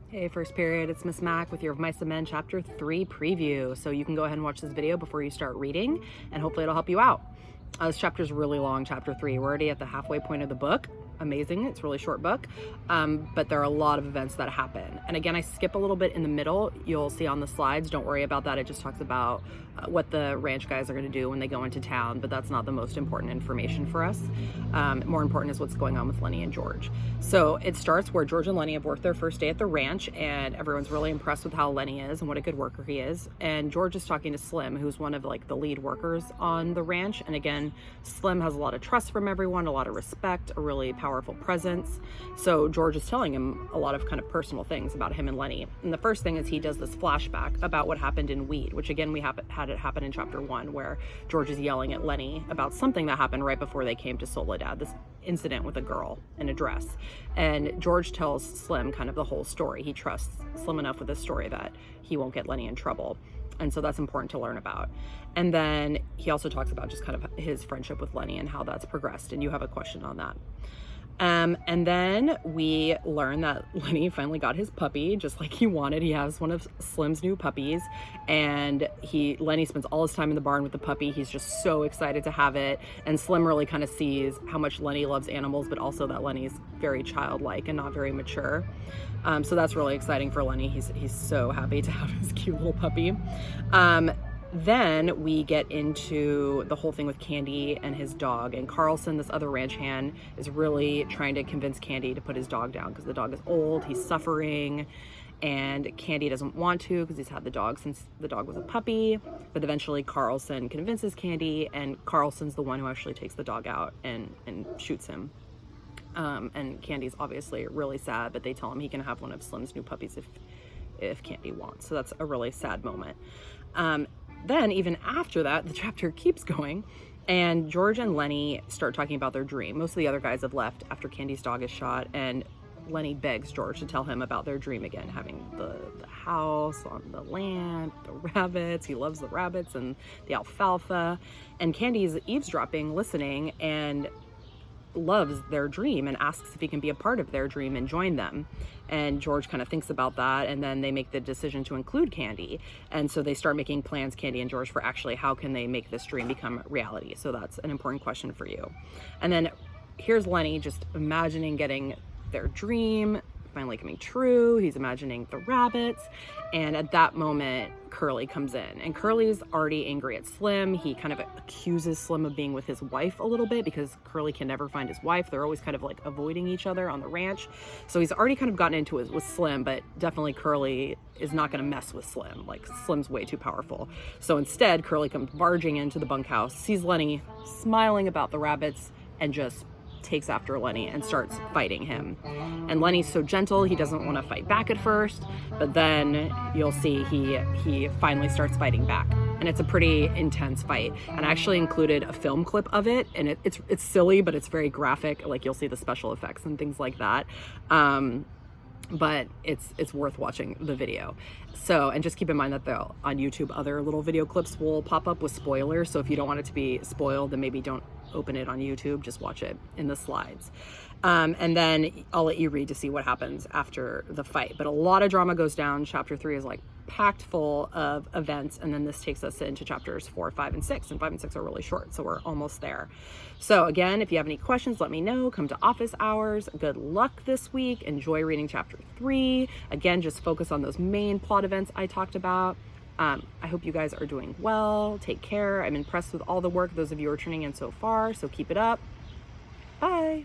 Hey, first period, it's Miss Mac with your Mice and Men Chapter 3 preview. So you can go ahead and watch this video before you start reading, and hopefully it'll help you out. This chapter is really long, Chapter 3. We're already at the halfway point of the book. Amazing, it's a really short book, but there are a lot of events that happen. And again, I skip a little bit in the middle. You'll see on the slides, don't worry about that. It just talks about what the ranch guys are gonna do when they go into town, but that's not the most important information for us. More important is what's going on with Lenny and George. So it starts where George and Lenny have worked their first day at the ranch, and everyone's really impressed with how Lenny is and what a good worker he is. And George is talking to Slim, who's one of like the lead workers on the ranch. And again, Slim has a lot of trust from everyone, a lot of respect, a really powerful presence. So George is telling him a lot of kind of personal things about him and Lenny. And the first thing is he does this flashback about what happened in Weed, which again, we had it happen in Chapter 1, where George is yelling at Lenny about something that happened right before they came to Soledad, this incident with a girl in a dress. And George tells Slim kind of the whole story. He trusts Slim enough with this story that he won't get Lenny in trouble. And so that's important to learn about. And then he also talks about just kind of his friendship with Lenny and how that's progressed. And you have a question on that. And then we learn that Lenny finally got his puppy, just like he wanted. He has one of Slim's new puppies, and Lenny spends all his time in the barn with the puppy. He's just so excited to have it. And Slim really kind of sees how much Lenny loves animals, but also that Lenny's very childlike and not very mature. So that's really exciting for Lenny. He's so happy to have his cute little puppy. Then we get into the whole thing with Candy and his dog, and Carlson, this other ranch hand, is really trying to convince Candy to put his dog down because the dog is old, he's suffering, and Candy doesn't want to because he's had the dog since the dog was a puppy. But eventually Carlson convinces Candy, and Carlson's the one who actually takes the dog out and shoots him. And Candy's obviously really sad, but they tell him he can have one of Slim's new puppies if Candy wants. So that's a really sad moment. Then even after that, the chapter keeps going, and George and Lenny start talking about their dream. Most of the other guys have left after Candy's dog is shot, and Lenny begs George to tell him about their dream again, having the house on the land, the rabbits. He loves the rabbits and the alfalfa. And Candy's eavesdropping, listening, and loves their dream and asks if he can be a part of their dream and join them. And George kind of thinks about that, and then they make the decision to include Candy. And so they start making plans, Candy and George, for actually how can they make this dream become reality. So that's an important question for you. And then here's Lenny just imagining getting their dream finally coming true. He's imagining the rabbits, and at that moment Curly comes in, and Curly's already angry at Slim. He kind of accuses Slim of being with his wife a little bit because Curly can never find his wife. They're always kind of like avoiding each other on the ranch. So he's already kind of gotten into it with Slim, but definitely Curly is not going to mess with Slim. Like, Slim's way too powerful. So instead Curly comes barging into the bunkhouse, sees Lenny smiling about the rabbits, and just takes after Lenny and starts fighting him. And Lenny's so gentle, he doesn't want to fight back at first, but then you'll see he finally starts fighting back. And it's a pretty intense fight. And I actually included a film clip of it, and it's silly, but it's very graphic. Like, you'll see the special effects and things like that. But it's worth watching the video. So, and just keep in mind that on YouTube, other little video clips will pop up with spoilers. So if you don't want it to be spoiled, then maybe don't open it on YouTube, just watch it in the slides. And then I'll let you read to see what happens after the fight. But a lot of drama goes down. Chapter 3 is like packed full of events, and then this takes us into chapters 4, 5, and 6, and 5 and 6 are really short, so we're almost there. So again, if you have any questions, let me know. Come to office hours. Good luck this week. Enjoy reading chapter 3. Again, just focus on those main plot events I talked about. I hope you guys are doing well. Take care. I'm impressed with all the work those of you are turning in so far, so keep it up. Bye.